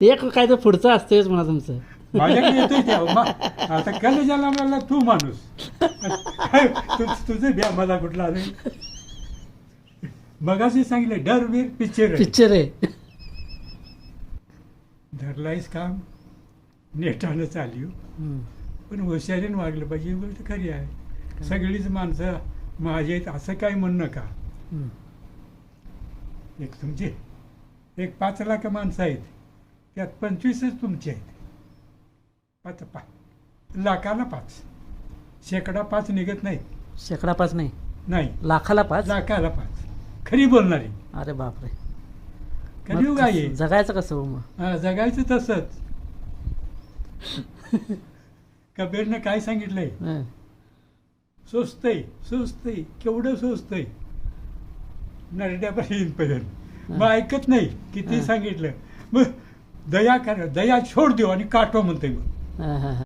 एक काय तर पुढचं असतेच म्हणा तुमचं. माझ्याकडे येतोय त्या आता कलेजाला मला तू माणूस तुझं द्या मला कुठला आलं मगाशी सांगितलं डरवीर पिक्चर पिक्चर आहे. धरलायस काम नेटानं चालू हम्म. पण हुशारीनं वागलं पाहिजे ही गोष्ट खरी आहे. सगळीच माणसं माझी आहेत असं काय म्हणू नका. हम्म. एक तुमचे एक 5 लाख माणसं आहेत त्यात 25च तुमचे आहेत. 5 लाखाला 5 शेकडा 5 निघत नाहीत. शेकडा 5 नाही, नाही लाखाला 5. लाखाला 5 खरी बोलणारी अरे बापरे. कलियुग आहे. जगायचं कसं हो मग? हा, जगायचं तसंच. कबीरनं काय सांगितलंय? हं. सोचतंय सोचतंय केवढं सोचतंय नरड्यापर्यंत मग ऐकत नाही किती हं. सांगितलं. मग दया कर दया छोड देऊ आणि काटो म्हणते मग. हं, हं, हं.